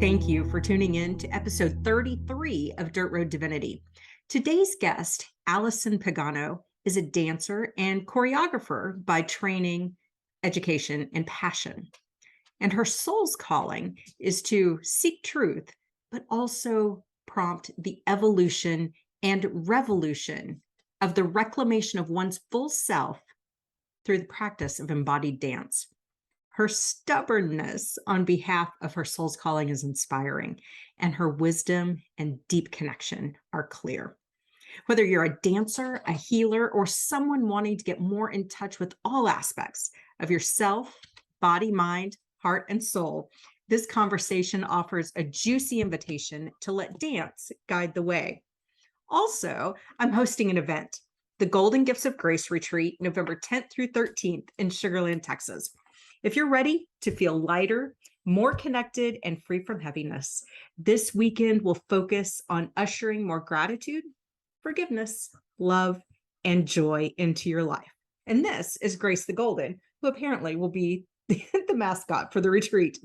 Thank you for tuning in to episode 33 of Dirt Road Divinity. Today's guest, Allison Pagano, is a dancer and choreographer by training, education, and passion. And her soul's calling is to seek truth, but also prompt the evolution and revolution of the reclamation of one's full self through the practice of embodied dance. Her stubbornness on behalf of her soul's calling is inspiring, and her wisdom and deep connection are clear. Whether you're a dancer, a healer, or someone wanting to get more in touch with all aspects of yourself, body, mind, heart, and soul, this conversation offers a juicy invitation to let dance guide the way. Also, I'm hosting an event, the Golden Gifts of Grace Retreat, November 10th through 13th in Sugar Land, Texas. If you're ready to feel lighter, more connected, and free from heaviness, this weekend will focus on ushering more gratitude, forgiveness, love, and joy into your life. And this is Grace the Golden, who apparently will be the mascot for the retreat.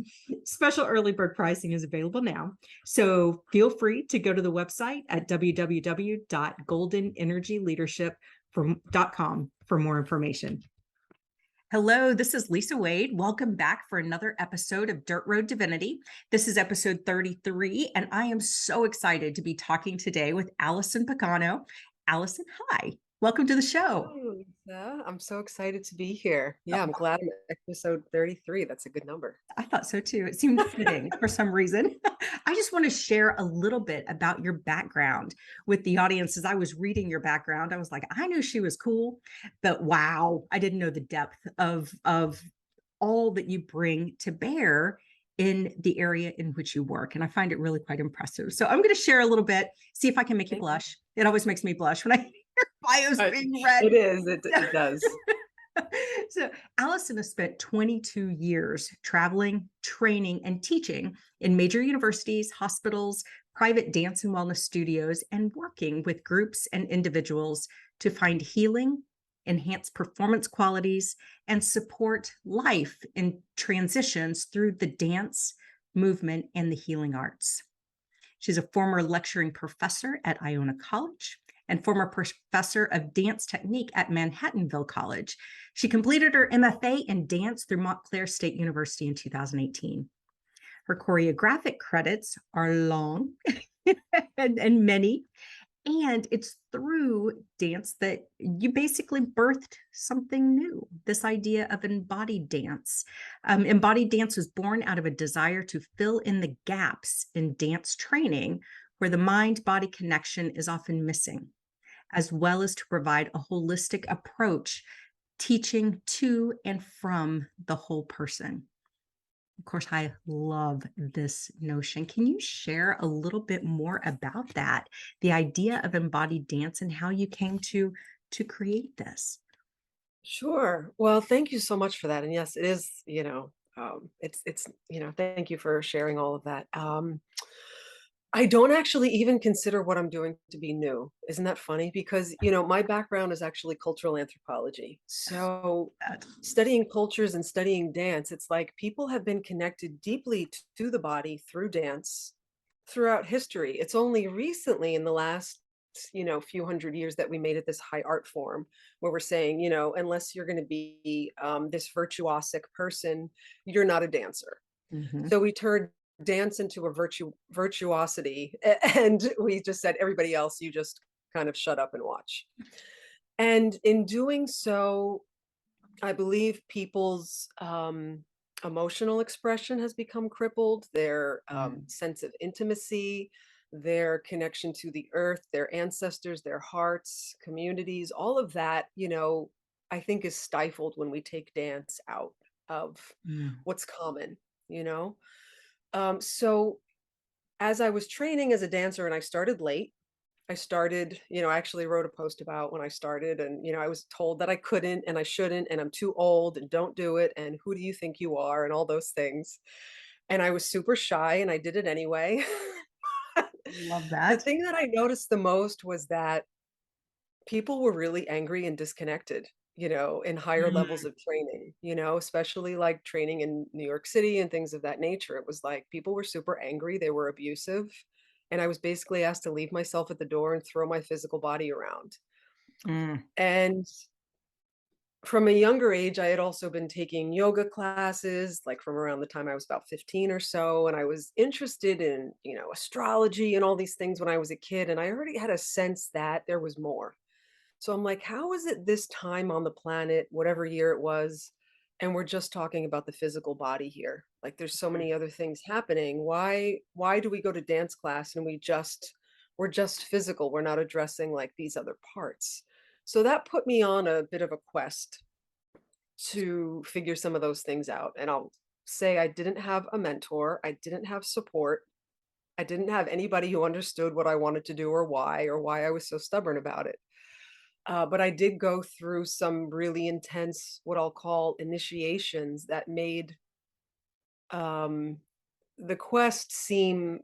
Special early bird pricing is available now, so feel free to go to the website at www.goldenenergyleadership.com for more information. Hello, this is Lisa Wade. Welcome back for another episode of Dirt Road Divinity. This is episode 33, and I am so excited to be talking today with Allison Pagano. Allison, hi. Welcome to the show. Hi, Lisa. I'm so excited to be here. Yeah, I'm glad I'm at episode 33. That's a good number. I thought so too. It seemed fitting for some reason. I just want to share a little bit about your background with the audience. As I was reading your background, I was like, I knew she was cool, but wow, I didn't know the depth of all that you bring to bear in the area in which you work. And I find it really quite impressive. So I'm going to share a little bit, see if I can make you blush. It always makes me blush when I hear bios being read. It is. It does. So Allison has spent 22 years traveling, training, and teaching in major universities, hospitals, private dance and wellness studios, and working with groups and individuals to find healing, enhance performance qualities, and support life in transitions through the dance, movement, and the healing arts. She's a former lecturing professor at Iona College and former professor of dance technique at Manhattanville College. She completed her MFA in dance through Montclair State University in 2018. Her choreographic credits are long and many, and it's through dance that you basically birthed something new, this idea of embodied dance. Embodied dance was born out of a desire to fill in the gaps in dance training where the mind-body connection is often missing, as well as to provide a holistic approach, teaching to and from the whole person. Of course, I love this notion. Can you share a little bit more about that, the idea of embodied dance and how you came to create this? Sure. Well, thank you so much for that. And yes, it is, thank you for sharing all of that. I don't actually even consider what I'm doing to be new. Isn't that funny? Because, my background is actually cultural anthropology. So That. studying cultures and studying dance, it's like people have been connected deeply to the body through dance throughout history. It's only recently in the last, few hundred years that we made it this high art form where we're saying, unless you're going to be this virtuosic person, you're not a dancer. Mhm. So we turned dance into a virtuosity and we just said everybody else you just kind of shut up and watch. And in doing so, I believe people's emotional expression has become crippled, their Mm. sense of intimacy, their connection to the earth, their ancestors, their hearts, communities, all of that, I think is stifled when we take dance out of Mm. what's common, you know? So as I was training as a dancer and I started late, I started, I actually wrote a post about when I started and, I was told that I couldn't and I shouldn't and I'm too old and don't do it and who do you think you are and all those things. And I was super shy and I did it anyway. Love The that. thing that I noticed the most was that people were really angry and disconnected. in higher levels Mm, of training, especially like training in New York City and things of that nature. It was like people were super angry, they were abusive, and I was basically asked to leave myself at the door and throw my physical body around. mm. And from a younger age, I had also been taking yoga classes, like from around the time I was about 15 or so. And I was interested in, astrology and all these things when I was a kid. And I already had a sense that there was more. So I'm like, how is it this time on the planet, whatever year it was, and we're just talking about the physical body here? Like there's so many other things happening. Why do we go to dance class and we're just physical? We're not addressing like these other parts. So that put me on a bit of a quest to figure some of those things out. And I'll say I didn't have a mentor, I didn't have support. I didn't have anybody who understood what I wanted to do or why I was so stubborn about it. But I did go through some really intense, what I'll call initiations that made um, the quest seem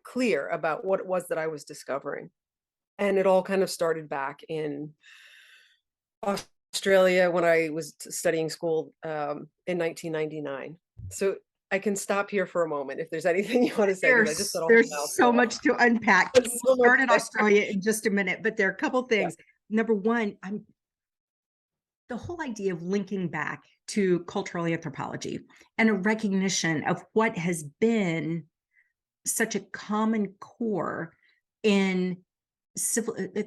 clear about what it was that I was discovering. And it all kind of started back in Australia when I was studying school in 1999. So I can stop here for a moment if there's anything you want to say, because I just said a whole There's so mouthful. much to unpack. There's We'll so much start in there. Australia in just a minute, but there are a couple Yeah. things. Number one, I'm the whole idea of linking back to cultural anthropology and a recognition of what has been such a common core in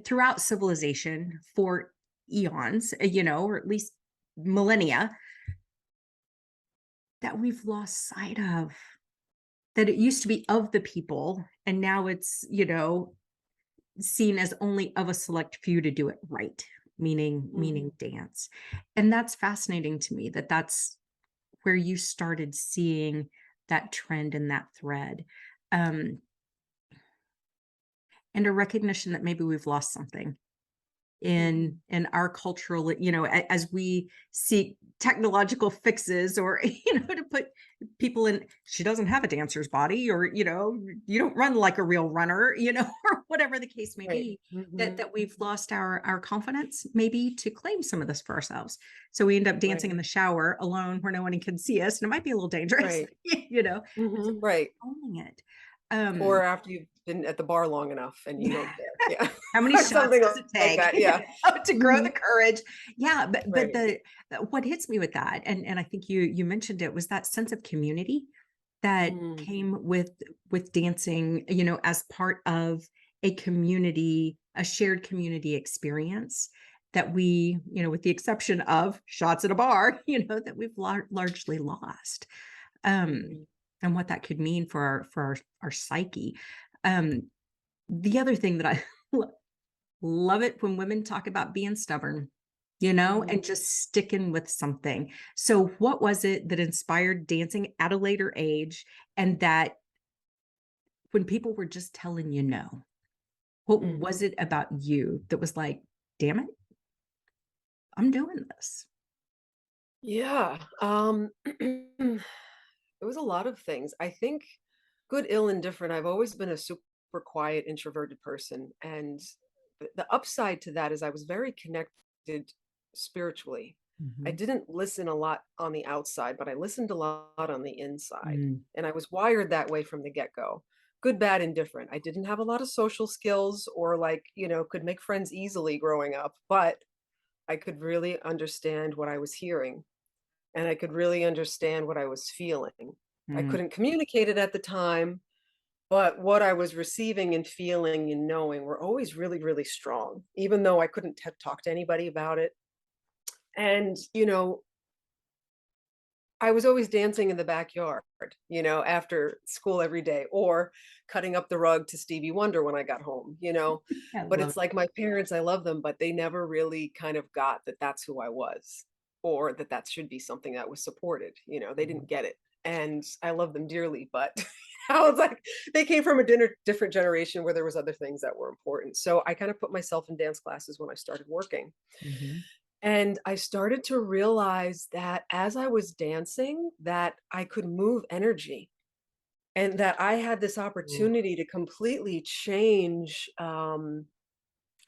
throughout civilization for eons, or at least millennia, that we've lost sight of. That it used to be of the people, and now it's, seen as only of a select few to do it right, meaning Mhm. dance. And that's fascinating to me that that's where you started seeing that trend and that thread. Um, and a recognition that maybe we've lost something in Mhm. our cultural, as we seek technological fixes, or to put people in. She doesn't have a dancer's body, or you don't run like a real runner, or whatever the case may Right. be, that Mhm. we've lost our confidence maybe to claim some of this for ourselves. So we end up dancing Right. in the shower alone where no one can see us, and it might be a little dangerous. Right. And so Right. owning it. um Or after you've been at the bar long enough and you don't care. Yeah. How many Or shots something does it like take, that. Yeah. to grow the Mhm. courage? Yeah, but Right. what hits me with that, and I think you mentioned it, was that sense of community that Mm. came with dancing, as part of a community, a shared community experience that we, with the exception of shots at a bar, that we've largely lost. Um, Mhm. and what that could mean for our psyche. Um, the other thing that I love it when women talk about being stubborn, Mhm. and just sticking with something. So, what was it that inspired dancing at a later age? And that when people were just telling you no, what was Mhm. it about you that was like, damn it, I'm doing this? Yeah. It was a lot of things. I think good, ill, and different. I've always been a super quiet, introverted person. And the upside to that is I was very connected spiritually. I Mhm. didn't listen a lot on the outside, but I listened a lot on the inside. Mm, And I was wired that way from the get go. Good, bad, and different. I didn't have a lot of social skills or like, could make friends easily growing up, but I could really understand what I was hearing and I could really understand what I was feeling. I mm. couldn't communicate it at the time, but what I was receiving and feeling and knowing were always really, really strong, even though I couldn't talk to anybody about it. And, I was always dancing in the backyard, after school every day, or cutting up the rug to Stevie Wonder when I got home. I But love it's like my parents, I love them, but they never really kind of got that that's who I was, or that that should be something that was supported. They it. didn't get it. And I love them dearly, but I was like, they came from a different generation where there was other things that were important. So I kind of put myself in dance classes when I started working. Mhm. And I started to realize that as I was dancing, that I could move energy and that I had this Ooh. opportunity to completely change,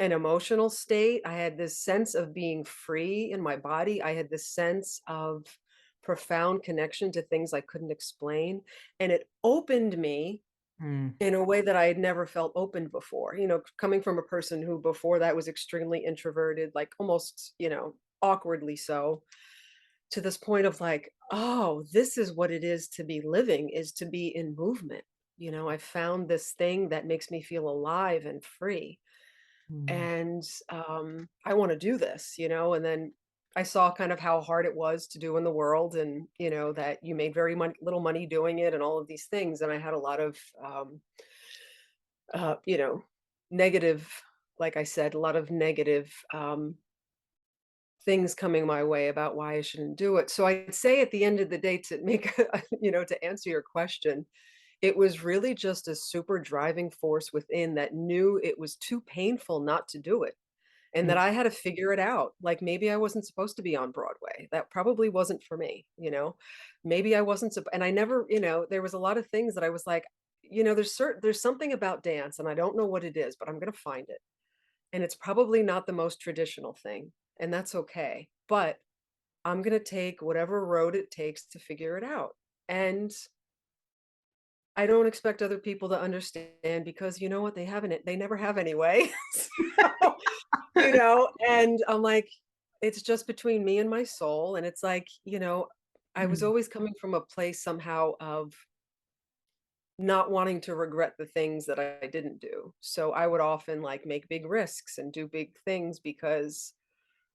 an emotional state. I had this sense of being free in my body. I had this sense of profound connection to things I couldn't explain. And it opened me Mm, in a way that I had never felt opened before. Coming from a person who before that was extremely introverted, like almost, awkwardly so, to this point of like, oh, this is what it is to be living, is to be in movement. I found this thing that makes me feel alive and free. mm. And I want to do this, and then I saw kind of how hard it was to do in the world, and that you made very little money doing it and all of these things. And I had a lot of uh, you know, negative, like I said, a lot of negative things coming my way about why I shouldn't do it. So I'd say at the end of the day, to make, to answer your question, it was really just a super driving force within that knew it was too painful not to do it. And that Yeah. I had to figure it out. Like maybe I wasn't supposed to be on Broadway. That probably wasn't for me. Maybe I wasn't, and I never, there was a lot of things that I was like, there's something about dance, and I don't know what it is, but I'm gonna find it. And it's probably not the most traditional thing, and that's okay. But I'm gonna take whatever road it takes to figure it out. And I don't expect other people to understand, because you know what? They never have anyway. So, and I'm like, it's just between me and my soul. And it's like, I was Mm, always coming from a place somehow of not wanting to regret the things that I didn't do. So I would often like make big risks and do big things because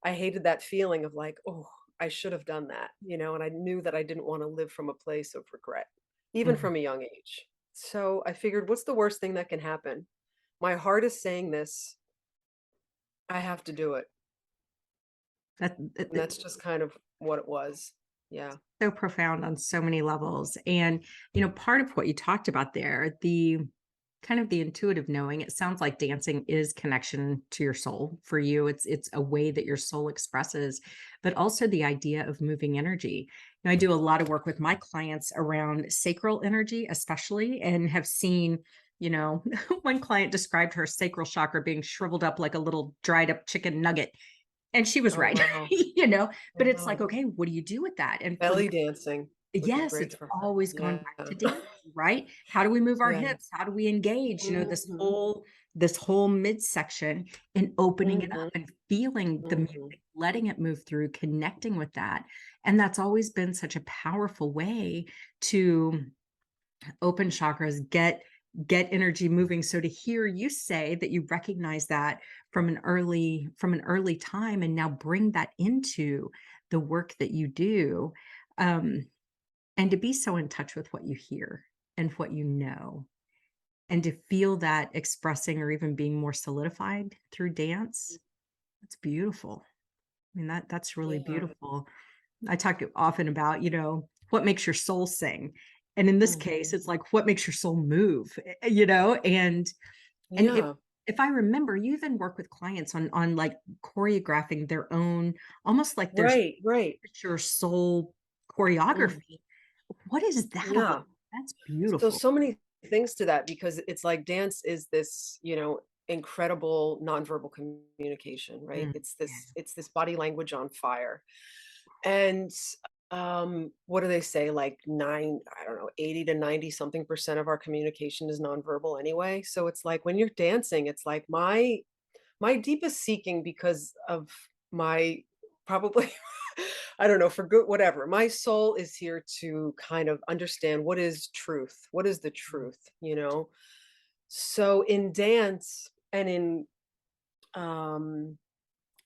I hated that feeling of like, oh, I should have done that, and I knew that I didn't want to live from a place of regret, even mm. from a young age. So I figured, what's the worst thing that can happen? My heart is saying this. I have to do it. And that's just kind of what it was. Yeah. So profound on so many levels. And, part of what you talked about there, the kind of the intuitive knowing, it sounds like dancing is connection to your soul for you. It's a way that your soul expresses, but also the idea of moving energy. I do a lot of work with my clients around sacral energy, especially, and have seen, one client described her sacral chakra being shriveled up like a little dried up chicken nugget. And she was Oh, right, wow. but it's like, Wow. okay, what do you do with that? And for Belly dancing would be yes, great it's for her. always gone Yeah. back to dance, right? How do we move our Yeah. hips? How do we engage, Mhm. this whole midsection, and opening it up Mhm. and feeling the Mhm. music, letting it move through, connecting with that. And that's always been such a powerful way to open chakras, get energy moving. So to hear you say that you recognize that from an early time and now bring that into the work that you do, um, and to be so in touch with what you hear and what you know, and to feel that expressing or even being more solidified through dance, that's beautiful. I mean, that's really Yeah. beautiful. I talk often about, what makes your soul sing. And in this case, Mhm. it's like what makes your soul move, and Yeah. if I remember, you even work with clients on like choreographing their own, almost like their Right, right. signature soul choreography. Mhm. What is that all? Yeah. That's So, beautiful. so many things to that, because it's like dance is this, incredible nonverbal communication, right? Mm, It's this body language on fire. And what do they say? Like I don't know, 80 to 90 something percent of our communication is nonverbal anyway. So it's like when you're dancing, it's like my deepest seeking, because of my probably I don't know, for good whatever. My soul is here to kind of understand what is truth. What is the yeah. truth? So in dance and in um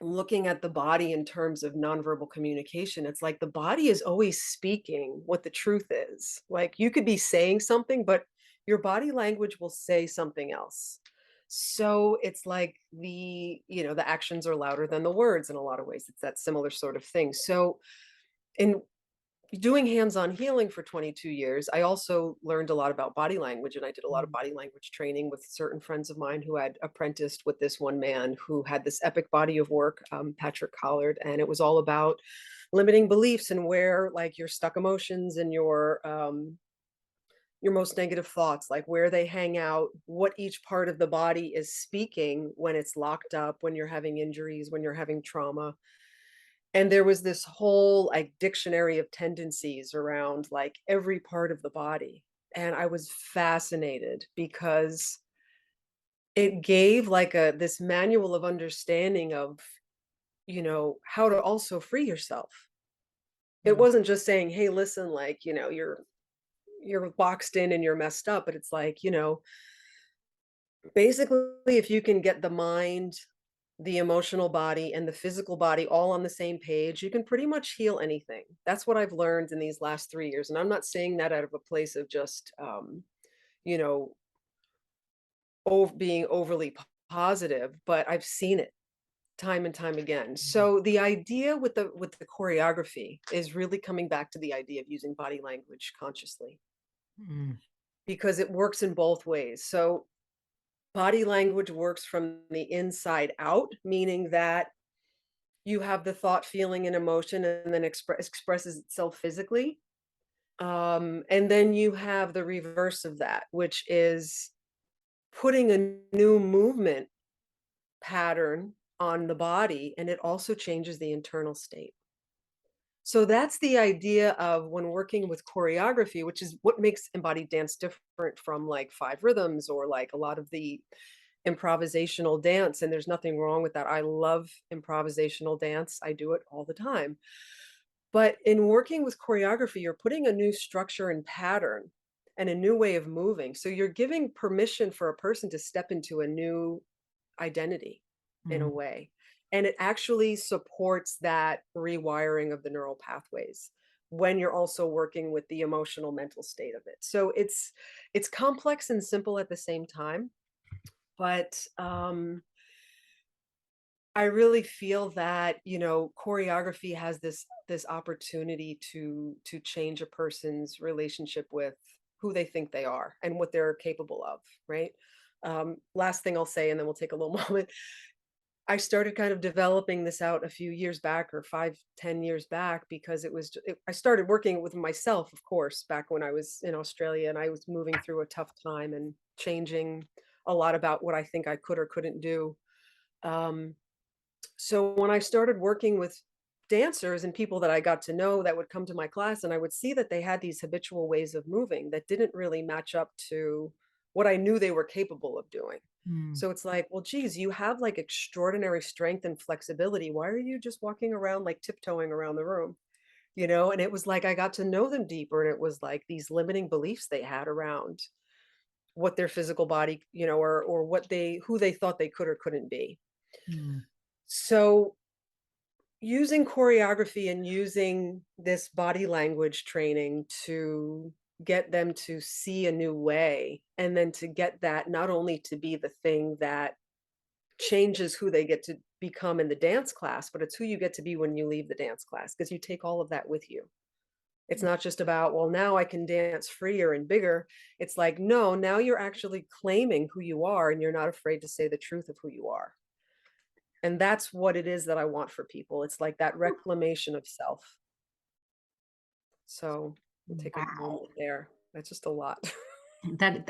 looking at the body in terms of nonverbal communication, it's like the body is always speaking what the truth is. Like you could be saying something, but your body language will say something else. So it's like the actions are louder than the words in a lot of ways. It's that similar sort of thing. So in doing hands-on healing for 22 years, I also learned a lot about body language, and I did a lot of Mm, body language training with certain friends of mine who had apprenticed with this one man who had this epic body of work, Patrick Collard, and it was all about limiting beliefs and where like your stuck emotions and your most negative thoughts, like where they hang out, what each part of the body is speaking when it's locked up, when you're having injuries, when you're having trauma. And there was this whole like dictionary of tendencies around like every part of the body. And I was fascinated because it gave like a this manual of understanding of, how to also free yourself. It Mm. wasn't just saying, "Hey, listen, like, you're boxed in and you're messed up," but it's like, basically if you can get the mind, the emotional body, and the physical body all on the same page, you can pretty much heal anything. That's what I've learned in these last 3 years, and I'm not saying that out of a place of just, you know, being overly positive, but I've seen it time and time again. Mhm. So the idea with the choreography is really coming back to the idea of using body language consciously Mm. because it works in both ways. So body language works from the inside out, meaning that you have the thought, feeling, and emotion, and then expresses itself physically. And then you have the reverse of that, which is putting a new movement pattern on the body, and it also changes the internal state. So that's the idea of when working with choreography, which is what makes embodied dance different from like five rhythms or like a lot of the improvisational dance. And there's nothing wrong with that. I love improvisational dance. I do it all the time. But in working with choreography, you're putting a new structure and pattern and a new way of moving. So you're giving permission for a person to step into a new identity in a Mm. way. And it actually supports that rewiring of the neural pathways when you're also working with the emotional mental state of it. So it's complex and simple at the same time, but I really feel that, choreography has this opportunity to change a person's relationship with who they think they are and what they're capable of, right? Last thing I'll say, and then we'll take a little moment. I started kind of developing this out a few years back or 5, 10 years back because I started working with myself, of course, back when I was in Australia and I was moving through a tough time and changing a lot about what I think I could or couldn't do. Um, so when I started working with dancers and people that I got to know that would come to my class, and I would see that they had these habitual ways of moving that didn't really match up to what I knew they were capable of doing. Mm. So it's like, well, geez, you have like extraordinary strength and flexibility. Why are you just walking around like tiptoeing around the room? And it was like I got to know them deeper, and it was like these limiting beliefs they had around what their physical body, or who they thought they could or couldn't be. Mm. So using choreography and using this body language training to get them to see a new way, and then to get that not only to be the thing that changes who they get to become in the dance class, but it's who you get to be when you leave the dance class because you take all of that with you. It's not just about, well, now I can dance freer and bigger. It's like, no, now you're actually claiming who you are and you're not afraid to say the truth of who you are. And that's what it is that I want for people. It's like that reclamation of self. So we'll take a Wow. moment there. That's just a lot.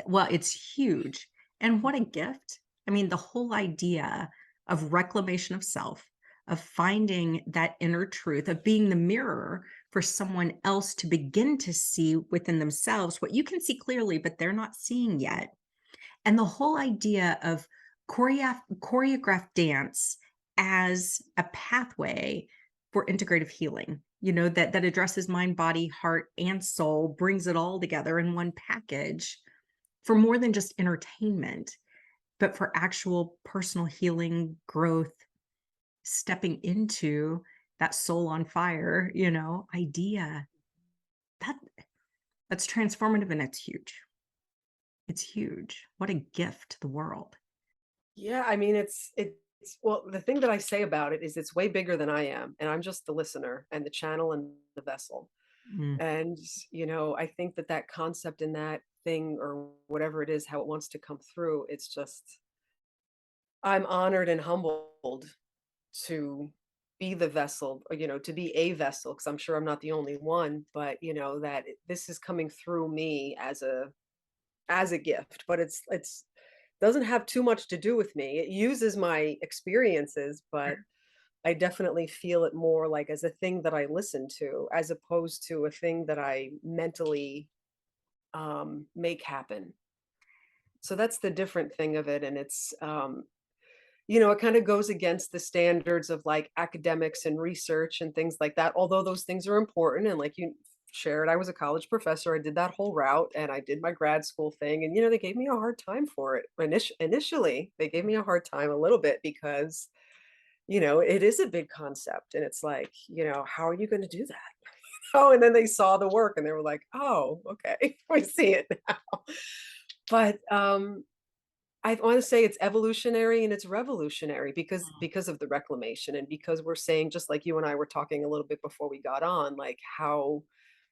Well, it's huge. And what a gift. I mean, the whole idea of reclamation of self, of finding that inner truth, of being the mirror for someone else to begin to see within themselves what you can see clearly, but they're not seeing yet. And the whole idea of choreographed dance as a pathway for integrative healing, that addresses mind, body, heart, and soul, brings it all together in one package for more than just entertainment, but for actual personal healing, growth, stepping into that soul on fire, idea. That that's transformative and it's huge. It's huge. What a gift to the world. Yeah, I mean, well, the thing that I say about it is it's way bigger than I am, and I'm just the listener and the channel and the vessel. Mm. And, I think that that concept and that thing or whatever it is, how it wants to come through, it's just, I'm honored and humbled to be the vessel, or, to be a vessel, because I'm sure I'm not the only one, but, this is coming through me as as a gift, but it's doesn't have too much to do with me. It uses my experiences, but I definitely feel it more like as a thing that I listen to, as opposed to a thing that I mentally make happen. So that's the different thing of it. And it's, it kind of goes against the standards of like academics and research and things like that. Although those things are important. And like you shared, I was a college professor. I did that whole route and I did my grad school thing. And, they gave me a hard time for it. Initially, they gave me a hard time a little bit because, it is a big concept. And it's like, how are you going to do that? Oh, and then they saw the work and they were like, oh, okay, we see it now. But I want to say it's evolutionary and it's revolutionary because of the reclamation and because we're saying, just like you and I were talking a little bit before we got on, like how,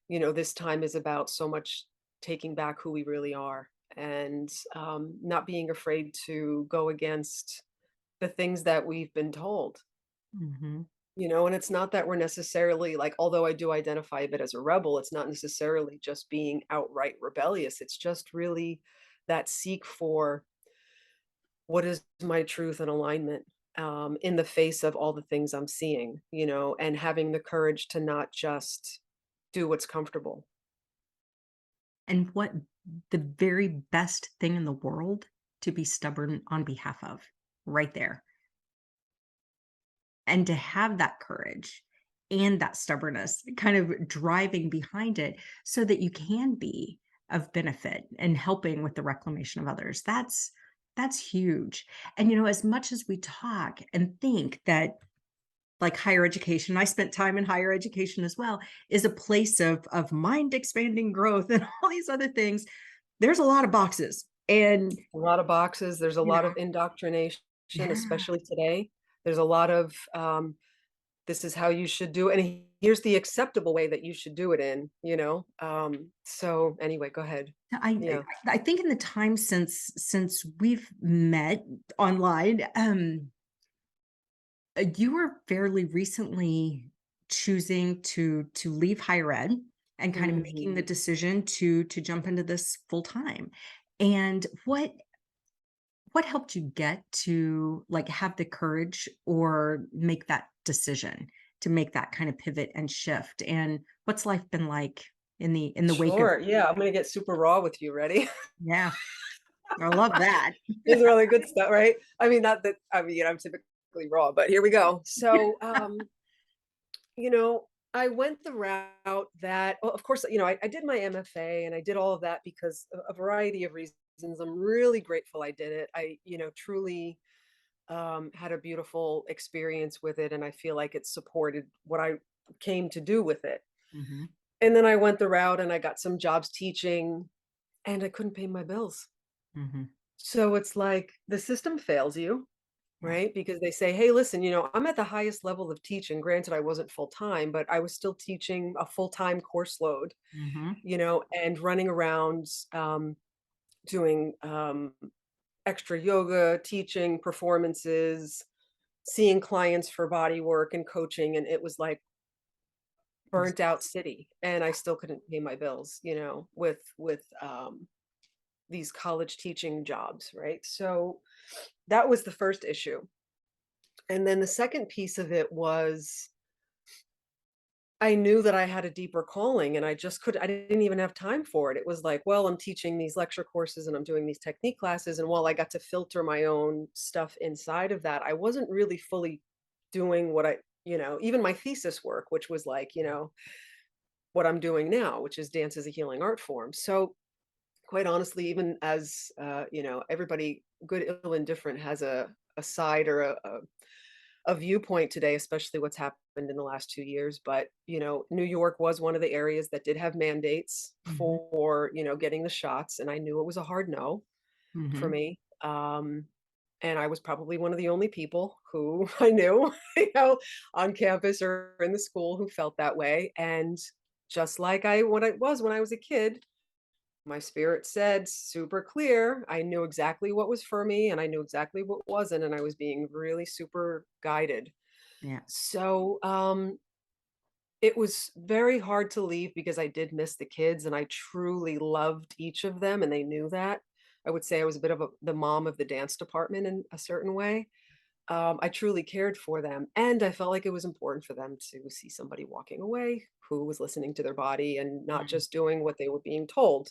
this time is about so much taking back who we really are and not being afraid to go against the things that we've been told. Mhm. And it's not that we're necessarily like, although I do identify a bit as a rebel, it's not necessarily just being outright rebellious. It's just really that seek for what is my truth and alignment in the face of all the things I'm seeing, and having the courage to not just do what's comfortable. And what the very best thing in the world to be stubborn on behalf of, right there. And to have that courage and that stubbornness kind of driving behind it so that you can be of benefit and helping with the reclamation of others. That's huge. And as much as we talk and think that like higher education, I spent time in higher education as well, is a place of mind expanding growth and all these other things. There's a lot of boxes. And A lot of boxes. There's a you know, lot of indoctrination, yeah. especially today. There's a lot of this is how you should do it, and here's the acceptable way that you should do it in. So anyway, go ahead. I Yeah. I think in the time since we've met online, you were fairly recently choosing to leave higher ed and kind of making the Mhm. decision to jump into this full time. And what helped you get to like have the courage or make that decision to make that kind of pivot and shift? And what's life been like in the wake of Sure. Yeah, I'm gonna get super raw with you. Ready? yeah, I love that. This is really good stuff, right? I mean, not that I mean, I'm typically raw, but here we go. So, you know, I went the route that, well, of course, I did my MFA and I did all of that because of a variety of reasons. I'm really grateful I did it. I, truly had a beautiful experience with it, and I feel like it supported what I came to do with it. Mhm, And then I went the route and I got some jobs teaching, and I couldn't pay my bills. mhm, So it's like the system fails you, yeah, right? Because they say, "Hey, listen, I'm at the highest level of teaching." Granted, I wasn't full time, but I was still teaching a full time course load, mhm, and running around doing extra yoga, teaching performances, seeing clients for body work and coaching. And it was like burnt out city. And I still couldn't pay my bills, with these college teaching jobs, right? So that was the first issue. And then the second piece of it was I knew that I had a deeper calling and I didn't even have time for it. It was like, well, I'm teaching these lecture courses and I'm doing these technique classes. And while I got to filter my own stuff inside of that, I wasn't really fully doing what even my thesis work, which was like, what I'm doing now, which is dance as a healing art form. So quite honestly, even as, everybody good, ill, and different has a side or a viewpoint today, especially what's happened in the last 2 years. But, New York was one of the areas that did have mandates mhm, for, getting the shots. And I knew it was a hard no for mhm. me. And I was probably one of the only people who I knew, on campus or in the school who felt that way. And just like when I was when I was a kid, my spirit said super clear. I knew exactly what was for me and I knew exactly what wasn't. And I was being really super guided. Yeah. So, It was very hard to leave because I did miss the kids and I truly loved each of them and they knew that. I would say I was a bit of the mom of the dance department in a certain way. I truly cared for them and I felt like it was important for them to see somebody walking away who was listening to their body and not Mm. just doing what they were being told.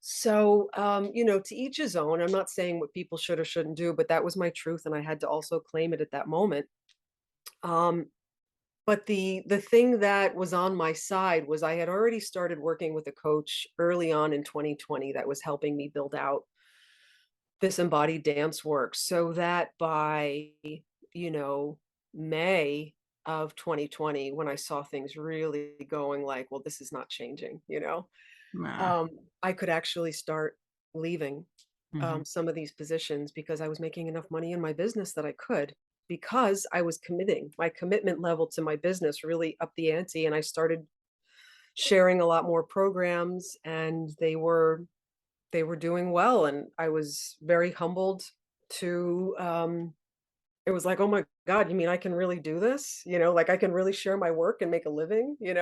So, to each his own. I'm not saying what people should or shouldn't do, but that was my truth and I had to also claim it at that moment. Um, but the thing that was on my side was I had already started working with a coach early on in 2020 that was helping me build out this embodied dance work so that by, you know, May of 2020, when I saw things really going like, well, this is not changing, Ah, I could actually start leaving mhm. some of these positions because I was making enough money in my business that I could because I was committing. My commitment level to my business really upped the ante and I started sharing a lot more programs and they were doing well and I was very humbled to it was like, "Oh my god, you mean I can really do this?" Like I can really share my work and make a living? And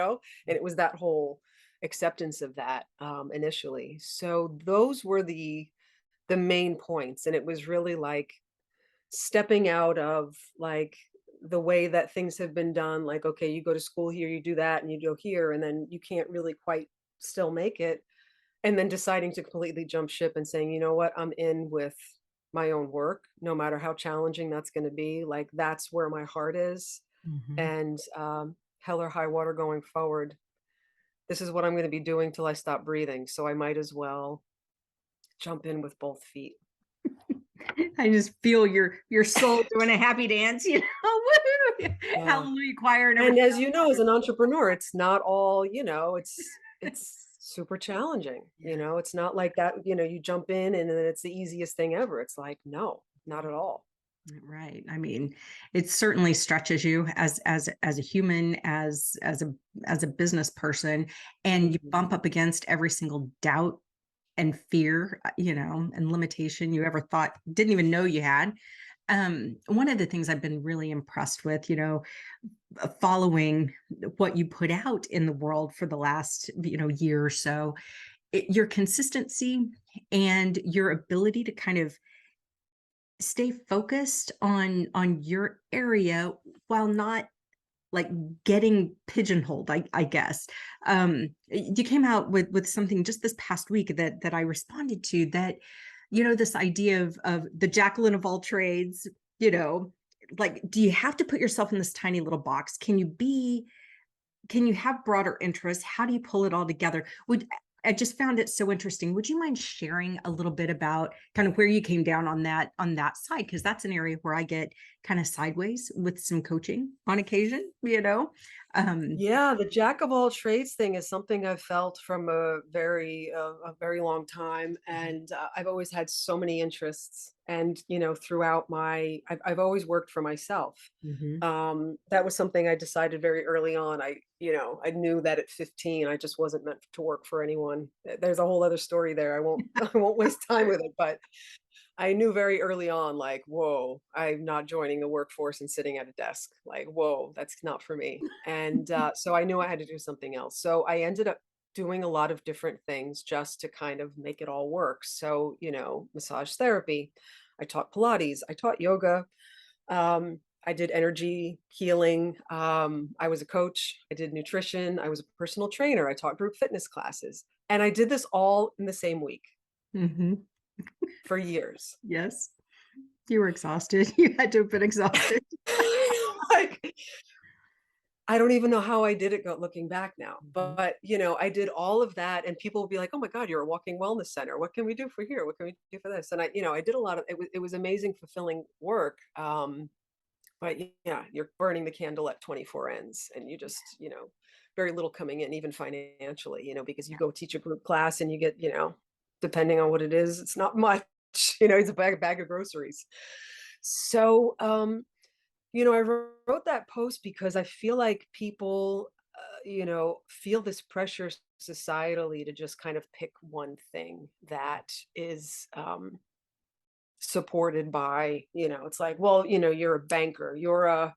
it was that whole acceptance of that initially. So those were the main points and it was really like stepping out of like the way that things have been done like okay you go to school here you do that and you go here and then you can't really quite still make it and then deciding to completely jump ship and saying you know what I'm in with my own work no matter how challenging that's going to be like that's where my heart is Mhm. and hell or high water going forward this is what I'm going to be doing till I stop breathing so I might as well jump in with both feet. I just feel your soul doing a happy dance, Woo! Yeah. Hallelujah choir and And everything as else. you know, as an entrepreneur, it's not all, it's super challenging. Yeah. It's not like that, you jump in and then it's the easiest thing ever. It's like, no, not at all. Right. I mean, it certainly stretches you as a human, as a business person, and you Mhm. bump up against every single doubt and fear, and limitation you ever thought didn't even know you had. One of the things I've been really impressed with, following what you put out in the world for the last, year or so, your consistency and your ability to kind of stay focused on your area while not like getting pigeonholed, I guess. You came out with something just this past week that I responded to that, this idea of the Jacqueline of all trades, you know, like, do you have to put yourself in this tiny little box? Can you have broader interests? How do you pull it all together? I just found it so interesting. Would you mind sharing a little bit about kind of where you came down on that side? Because that's an area where I get kind of sideways with some coaching on occasion. Um, Yeah, the jack of all trades thing is something I've felt from a very long time, and I've always had so many interests. And throughout I've always worked for myself. mhm. That was something I decided very early on. I knew that at 15, I just wasn't meant to work for anyone. There's a whole other story there. I won't I won't waste time with it, but I knew very early on, like, whoa, I'm not joining the workforce and sitting at a desk. Like, whoa, that's not for me. And so I knew I had to do something else. So I ended up doing a lot of different things just to kind of make it all work. So, massage therapy, I taught Pilates, I taught yoga, I did energy healing. I was a coach, I did nutrition, I was a personal trainer, I taught group fitness classes. And I did this all in the same week Mhm. for years. Yes, you were exhausted. You had to have been exhausted. Like, I don't even know how I did it looking back now, Mhm. but, I did all of that and people will be like, "Oh my god, you're a walking wellness center. What can we do for here? What can we do for this?" And I did a lot of it was amazing, fulfilling work, but yeah, you're burning the candle at 24 ends and you just, very little coming in even financially, because you Yeah. go teach a group class and you get, depending on what it is, it's not much, it's a bag of groceries. So, I wrote that post because I feel like people, feel this pressure societally to just kind of pick one thing that is supported by, it's like, well, you're a banker, you're a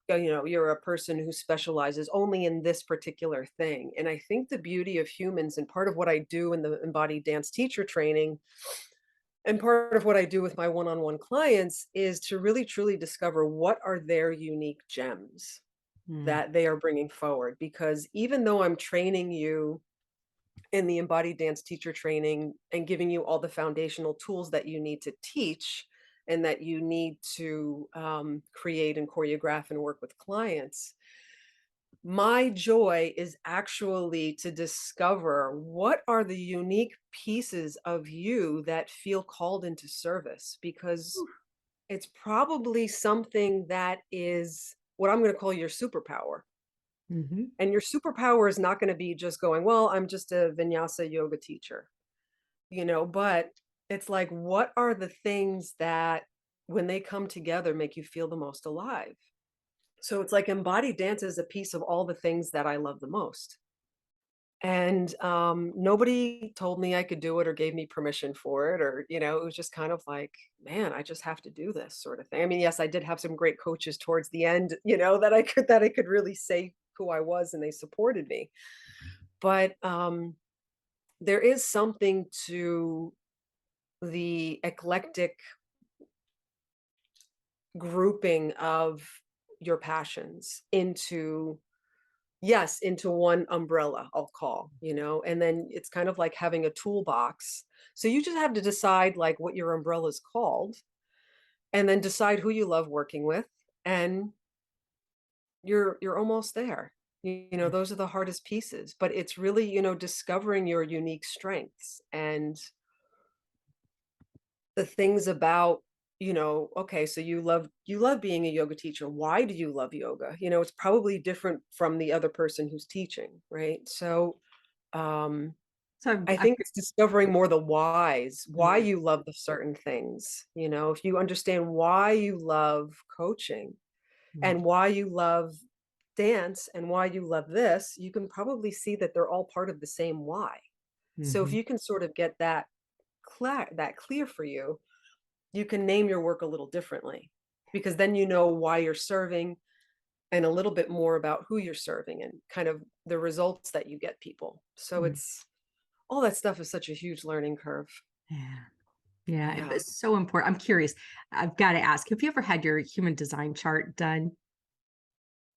you're a person who specializes only in this particular thing. And I think the beauty of humans, and part of what I do in the embodied dance teacher training, and part of what I do with my one-on-one clients, is to really truly discover what are their unique gems Mm, that they are bringing forward. Because even though I'm training you in the embodied dance teacher training and giving you all the foundational tools that you need to teach and that you need to create and choreograph and work with clients, my joy is actually to discover what are the unique pieces of you that feel called into service, because it's probably something that is what I'm going to call your superpower. mhm, And your superpower is not going to be just going, well, I'm just a vinyasa yoga teacher, but it's like, what are the things that when they come together make you feel the most alive? So it's like embodied dance is a piece of all the things that I love the most. And nobody told me I could do it or gave me permission for it, or, it was just kind of like, man, I just have to do this sort of thing. I mean, yes, I did have some great coaches towards the end, that I could really say who I was, and they supported me. But there is something to the eclectic grouping of your passions into, yes, into one umbrella, I'll call, and then it's kind of like having a toolbox. So you just have to decide like what your umbrella is called, and then decide who you love working with, and you're almost there. Those are the hardest pieces, but it's really, discovering your unique strengths and the things about, okay, so you love being a yoga teacher. Why do you love yoga? It's probably different from the other person who's teaching, right? So um so I I've think it's discovering more the whys, why mm, you love the certain things. If you understand why you love coaching mm, and why you love dance and why you love this, you can probably see that they're all part of the same why. So if mhm, you can sort of get that clear for you, you can name your work a little differently, because then you know why you're serving, and a little bit more about who you're serving and kind of the results that you get people. So mm, it's all that stuff is such a huge learning curve. yeah. Yeah, Yeah. it's so important. I'm curious. I've got to ask, have you ever had your human design chart done?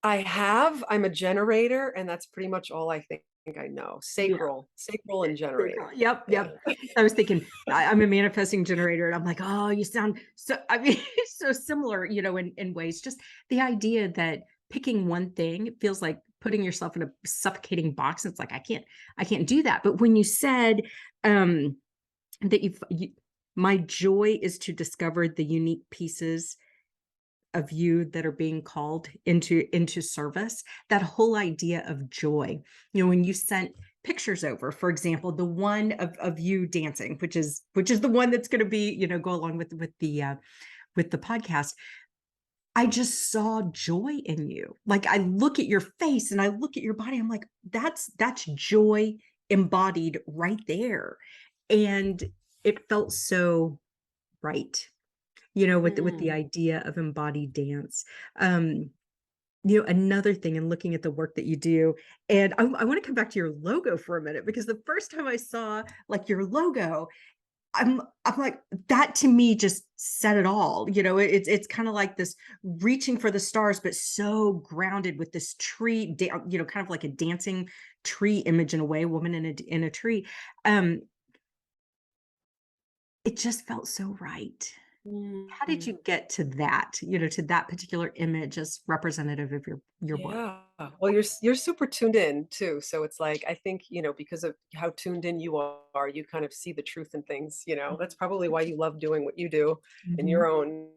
I have. I'm a generator, and that's pretty much all I think I know. Yeah. Sacral and generator. Yep, Yeah. yep. I was thinking I'm a manifesting generator, and I'm like, oh, you sound so. I mean, so similar, in ways. Just the idea that picking one thing, it feels like putting yourself in a suffocating box. It's like I can't do that. But when you said um, that my joy is to discover the unique pieces of you that are being called into service, that whole idea of joy, when you sent pictures over, for example, the one of you dancing, which is the one that's going to be, go along with the podcast. I just saw joy in you. Like, I look at your face and I look at your body, I'm like, that's joy embodied right there. And it felt so right, with the Mm. idea of embodied dance. Um, another thing, and looking at the work that you do, and I want to come back to your logo for a minute, because the first time I saw like your logo, I'm like, that to me just said it all. It's kind of like this reaching for the stars, but so grounded with this tree, kind of like a dancing tree image in a way, woman in a tree. Um, it just felt so right. How did Mm. you get to that particular image as representative of your work? Yeah. Well, you're super tuned in too. So it's like, I think, because of how tuned in you are, you kind of see the truth in things. That's probably why you love doing what you do, and Mhm, your own,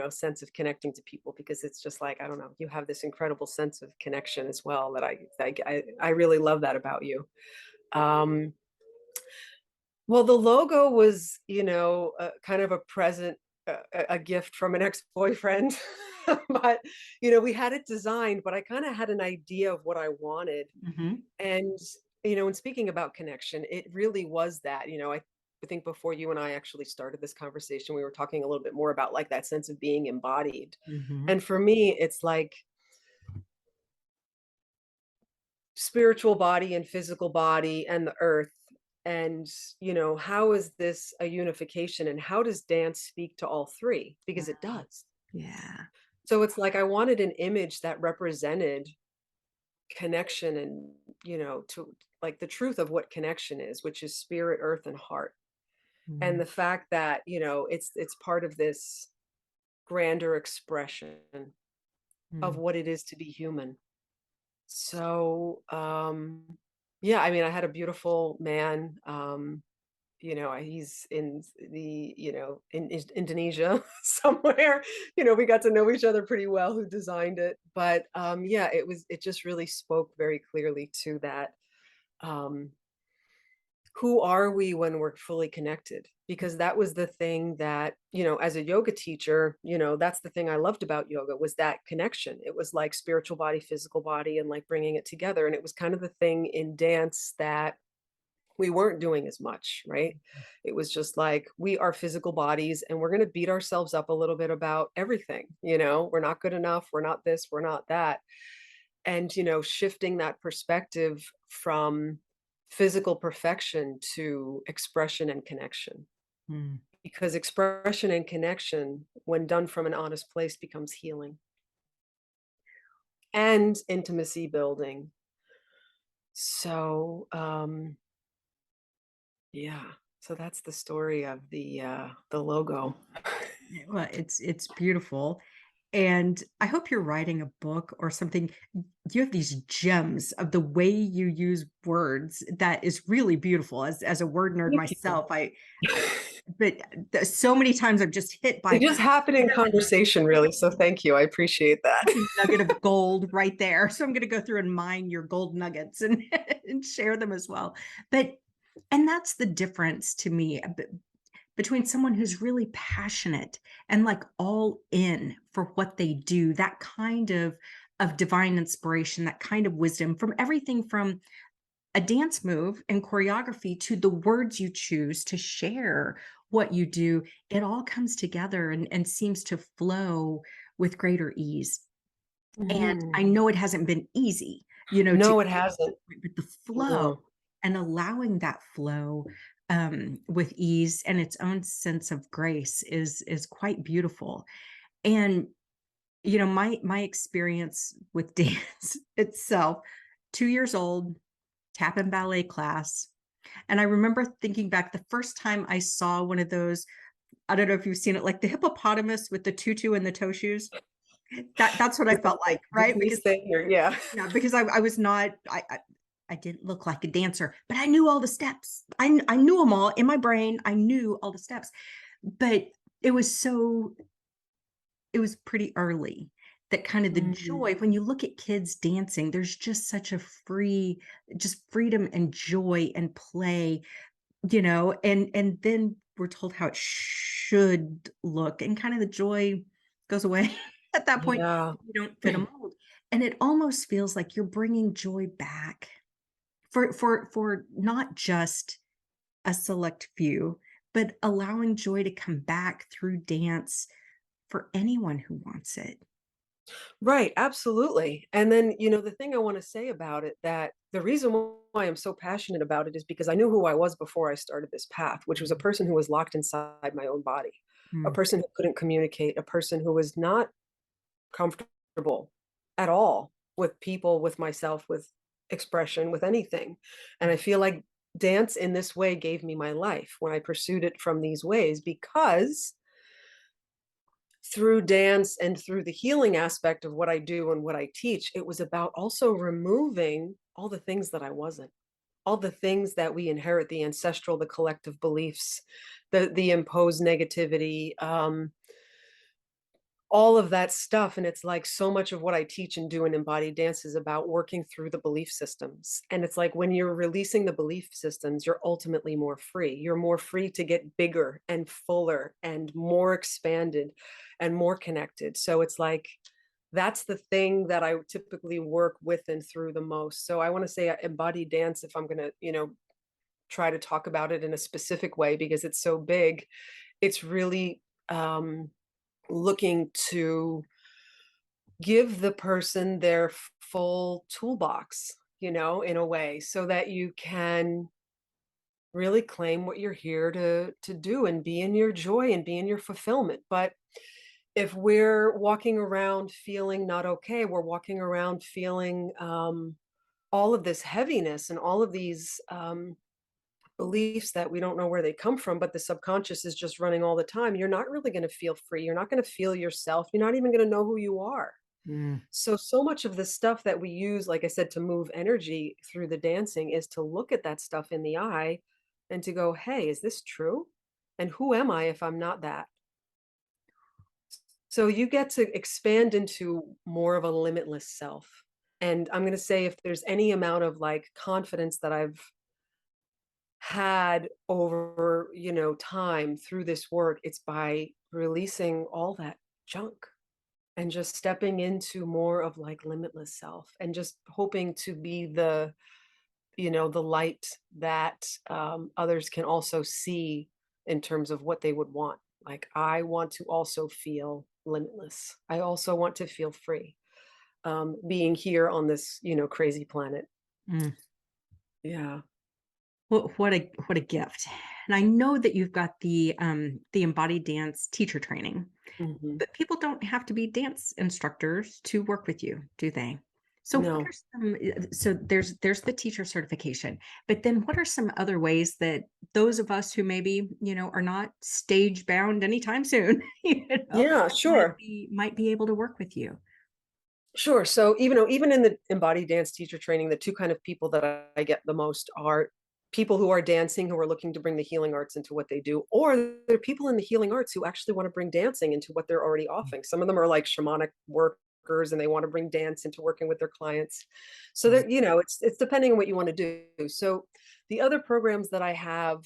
sense of connecting to people, because it's just like, I don't know, you have this incredible sense of connection as well that I really love that about you. Um, well, the logo was, kind of a present, a gift from an ex-boyfriend. But, we had it designed, but I kind of had an idea of what I wanted. mhm, And, and speaking about connection, it really was that, I think before you and I actually started this conversation, we were talking a little bit more about like that sense of being embodied. mhm, And for me, it's like, spiritual body and physical body and the earth. And, how is this a unification, and how does dance speak to all three? Because it Wow. does. Yeah. So it's like I wanted an image that represented connection, and, to like the truth of what connection is, which is spirit, earth, and heart. And Mm, the fact that, it's part of this grander expression of mm, what it is to be human. So, yeah, I mean, I had a beautiful man. He's in Indonesia somewhere. We got to know each other pretty well, who designed it. But yeah, it just really spoke very clearly to that. Um, who are we when we're fully connected? Because that was the thing that, as a yoga teacher, that's the thing I loved about yoga, was that connection. It was like spiritual body, physical body, and like bringing it together. And it was kind of the thing in dance that we weren't doing as much, right? It was just like, we are physical bodies, and we're going to beat ourselves up a little bit about everything. We're not good enough. We're not this, we're not that. And, shifting that perspective from physical perfection to expression and connection. mm. Because expression and connection, when done from an honest place, becomes healing and intimacy building. So, yeah. So that's the story of the logo. Yeah, well, it's beautiful. And I hope you're writing a book or something. You have these gems of the way you use words that is really beautiful. As a word nerd Thank you. myself, I but so many times I'm just hit It by just happened in conversation, really. So thank you. I appreciate that. a nugget of gold right there. So I'm going to go through and mine your gold nuggets and and share them as well. But and that's the difference to me between someone who's really passionate and like all in for what they do, that kind of divine inspiration, that kind of wisdom from everything from a dance move and choreography to the words you choose to share what you do. It all comes together and seems to flow with greater ease. And I Mhm. know it hasn't been easy, to No, it get to hasn't. the point, but the flow No. and allowing that flow with ease and its own sense of grace is quite beautiful. And my experience with dance itself, 2 years old, tap and ballet class. And I remember thinking back the first time I saw one of those, I don't know if you've seen it, like the hippopotamus with the tutu and the toe shoes. That's what I Is that felt like like, right? Disney Because thing, or yeah. yeah, because I was not I didn't look like a dancer, but I knew all the steps. I knew them all in my brain. I knew all the steps. But it was so it was pretty early that kind of the Mm. joy when you look at kids dancing, there's just such a just freedom and joy and play, and then we're told how it should look, and kind of the joy goes away at that point Yeah. if you don't fit a mold. And it almost feels like you're bringing joy back for not just a select few, but allowing joy to come back through dance for anyone who wants it. Right, absolutely. And then, the thing I want to say about it, that the reason why I'm so passionate about it is because I knew who I was before I started this path, which was a Mhm. person who was locked inside my own body, a Mm, person who couldn't communicate, a person who was not comfortable at all with people, with myself, with expression, with anything. And I feel like dance in this way gave me my life when I pursued it from these ways, because through dance and through the healing aspect of what I do and what I teach, it was about also removing all the things that I wasn't, all the things that we inherit, the ancestral, the collective beliefs, the imposed negativity, all of that stuff. And it's like, so much of what I teach and do in embodied dance is about working through the belief systems. And it's like, when you're releasing the belief systems, you're ultimately more free. You're more free to get bigger and fuller and more expanded and more connected. So it's like, that's the thing that I typically work with and through the most. So I want to say embodied dance, if I'm going to, try to talk about it in a specific way, because it's so big, it's really, looking to give the person their full toolbox, in a way, so that you can really claim what you're here to do and be in your joy and be in your fulfillment. But if we're walking around feeling not okay, we're walking around feeling all of this heaviness and all of these beliefs that we don't know where they come from, but the subconscious is just running all the time, you're not really going to feel free. You're not going to feel yourself. You're not even going to know who you are. Mm. So much of the stuff that we use, like I said, to move energy through the dancing is to look at that stuff in the eye and to go, hey, is this true? And who am I if I'm not that? So you get to expand into more of a limitless self. And I'm going to say, if there's any amount of like confidence that I've had over, time through this work, it's by releasing all that junk and just stepping into more of like limitless self and just hoping to be the light that others can also see in terms of what they would want. Like, I want to also feel limitless. I also want to feel free, being here on this, crazy planet. Mm. Yeah. What a gift. And I know that you've got the embodied dance teacher training, Hmm. but people don't have to be dance instructors to work with you, do they? So what No. are some so there's the teacher certification, but then what are some other ways that those of us who maybe, are not stage bound anytime soon, Yeah, sure. might be able to work with you? Sure. So even in the embodied dance teacher training, the two kind of people that I get the most are people who are dancing, who are looking to bring the healing arts into what they do, or they're people in the healing arts who actually want to bring dancing into what they're already offering. Some of them are like shamanic workers and they want to bring dance into working with their clients. So Right. that, it's depending on what you want to do. So the other programs that I have,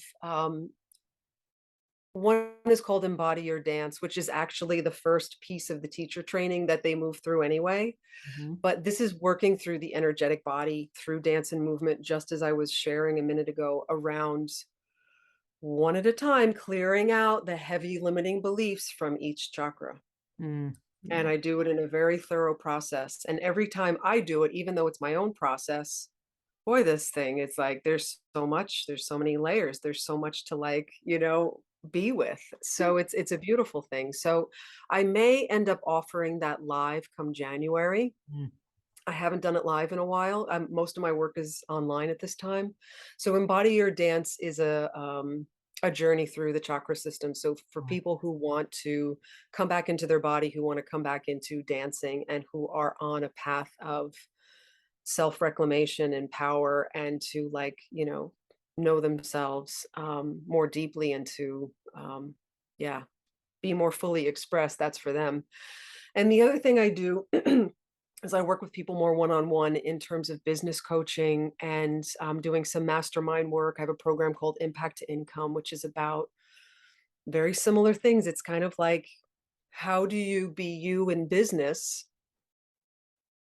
one is called Embody Your Dance, which is actually the first piece of the teacher training that they move through anyway. Mhm. But this is working through the energetic body, through dance and movement, just as I was sharing a minute ago, around one at a time, clearing out the heavy limiting beliefs from each chakra. Mm. And Yeah. I do it in a very thorough process. And every time I do it, even though it's my own process, boy, this thing, it's like there's so many layers, there's so much to like, be with. So it's a beautiful thing. So I may end up offering that live come January. Mm. I haven't done it live in a while. Most of my work is online at this time. So Embody Your Dance is a journey through the chakra system. So for Right. people who want to come back into their body, who want to come back into dancing, and who are on a path of self-reclamation and power, and to like, know themselves more deeply, and to yeah, be more fully expressed, that's for them. And the other thing I do is I work with people more one-on-one in terms of business coaching, and doing some mastermind work. I have a program called Impact to Income, which is about very similar things. It's kind of like, how do you be you in business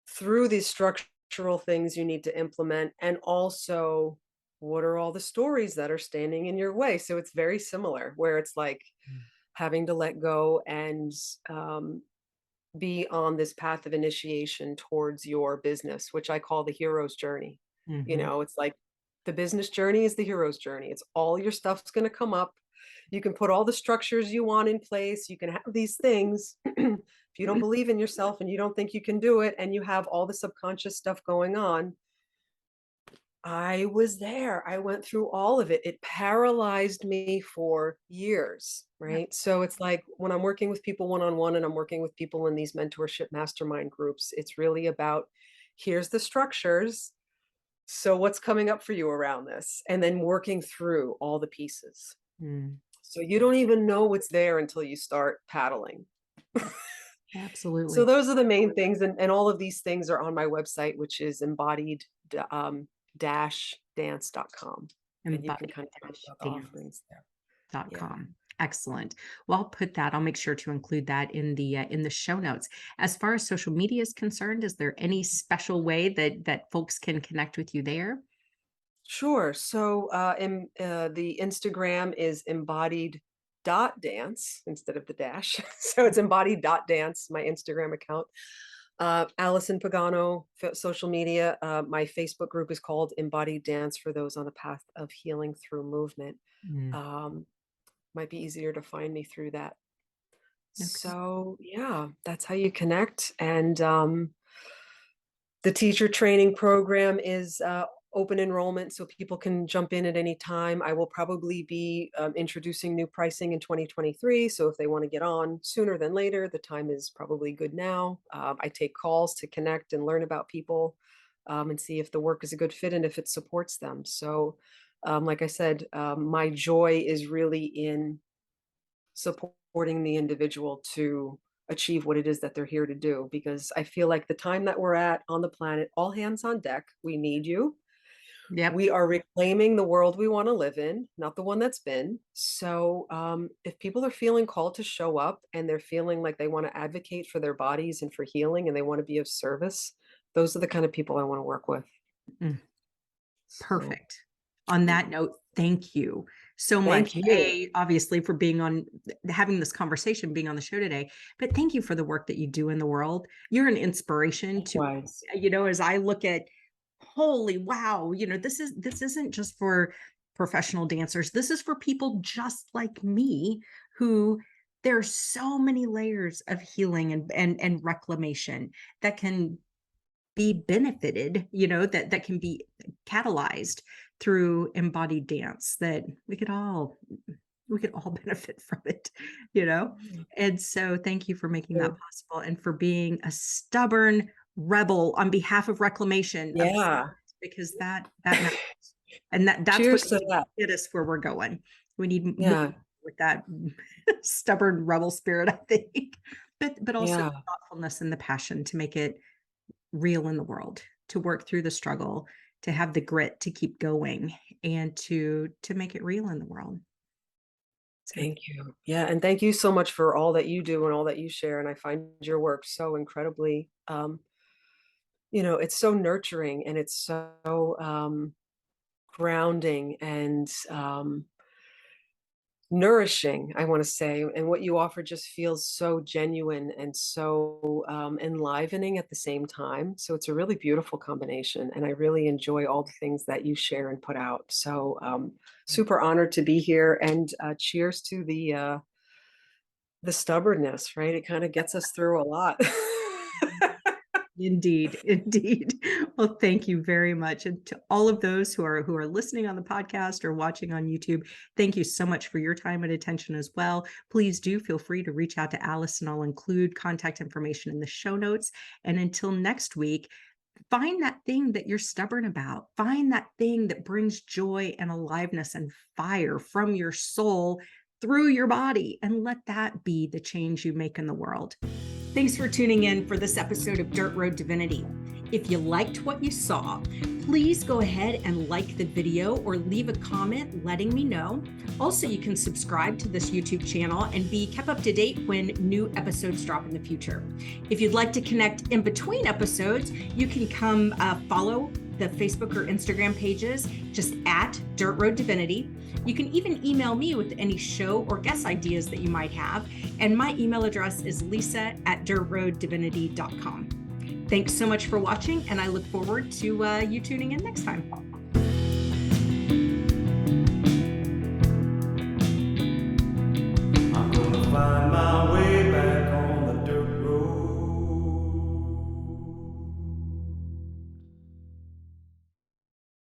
through these structural things you need to implement, and also what are all the stories that are standing in your way. So it's very similar, where it's like Mm. having to let go and be on this path of initiation towards your business, which I call the hero's journey. Mhm. It's like the business journey is the hero's journey. It's all your stuff's going to come up. You can put all the structures you want in place. You can have these things. If you don't believe in yourself and you don't think you can do it, and you have all the subconscious stuff going on, I was there. I went through all of it. It paralyzed me for years, Yep. right? So it's like when I'm working with people one on one, and I'm working with people in these mentorship mastermind groups, it's really about, here's the structures. So what's coming up for you around this? And then working through all the pieces. Mm. So you don't even know what's there until you start paddling. So Absolutely. those are the main things. And all of these things are on my website, which is embodied dash dance.com. And you can kind of find out the offerings there. Yeah. Embodied-dance.com. Excellent. Well, I'll put that, I'll make sure to include that in the show notes. As far as social media is concerned, is there any special way that folks can connect with you there? Sure. So the Instagram is embodied dot dance instead of the dash. So it's embodied dot dance, my Instagram account. Allison Pagano, social media. My Facebook group is called Embodied Dance for those on a path of healing through movement. Mm, Um, might be easier to find me through that. okay. So yeah, that's how you connect. And the teacher training program is open enrollment, so people can jump in at any time. I will probably be introducing new pricing in 2023. So if they want to get on sooner than later, the time is probably good now. I take calls to connect and learn about people and see if the work is a good fit and if it supports them. So, like I said, my joy is really in supporting the individual to achieve what it is that they're here to do, because I feel like the time that we're at on the planet, all hands on deck, we need you. Yep. We are reclaiming the world we want to live in, not the one that's been. So if people are feeling called to show up and they're feeling like they want to advocate for their bodies and for healing and they want to be of service, those are the kind of people I want to work with. Mm, So perfect. On yeah. that note, thank you so Thank much. you. Obviously for being on, having this conversation, being on the show today, but thank you for the work that you do in the world. You're an inspiration to, Likewise. as I look at, holy wow, this isn't just for professional dancers. This is for people just like me who there's so many layers of healing and reclamation that can be benefited, that can be catalyzed through embodied dance, that we could all benefit from it, you know? And so thank you for making that Good. possible and for being a stubborn rebel on behalf of reclamation of the Yeah. planet, because that matters. And that's what Cheers to that. get us where we're going. We need more Yeah. with that stubborn rebel spirit, I think. But also Yeah. the thoughtfulness and the passion to make it real in the world, to work through the struggle, to have the grit to keep going, and to make it real in the world. So Thank you. Yeah, and thank you so much for all that you do and all that you share, and I find your work so incredibly, it's so nurturing and it's so, grounding and, nourishing, I wanna say, and what you offer just feels so genuine and so, enlivening at the same time, so it's a really beautiful combination, and I really enjoy all the things that you share and put out, so, super honored to be here, and, cheers to the stubbornness, right? It kinda gets us through a lot. indeed, indeed. Well, thank you very much. And to all of those who are listening on the podcast or watching on YouTube, thank you so much for your time and attention as well. Please do feel free to reach out to Allison. I'll include contact information in the show notes. And until next week, find that thing that you're stubborn about. Find that thing that brings joy and aliveness and fire from your soul through your body, and let that be the change you make in the world. Thanks for tuning in for this episode of Dirt Road Divinity. If you liked what you saw, please go ahead and like the video or leave a comment letting me know. Also, you can subscribe to this YouTube channel and be kept up to date when new episodes drop in the future. If you'd like to connect in between episodes, you can come follow the Facebook or Instagram pages just at Dirt Road Divinity. You can even email me with any show or guest ideas that you might have. And my email address is lisa@dirtroaddivinity.com. Thanks so much for watching, and I look forward to you tuning in next time.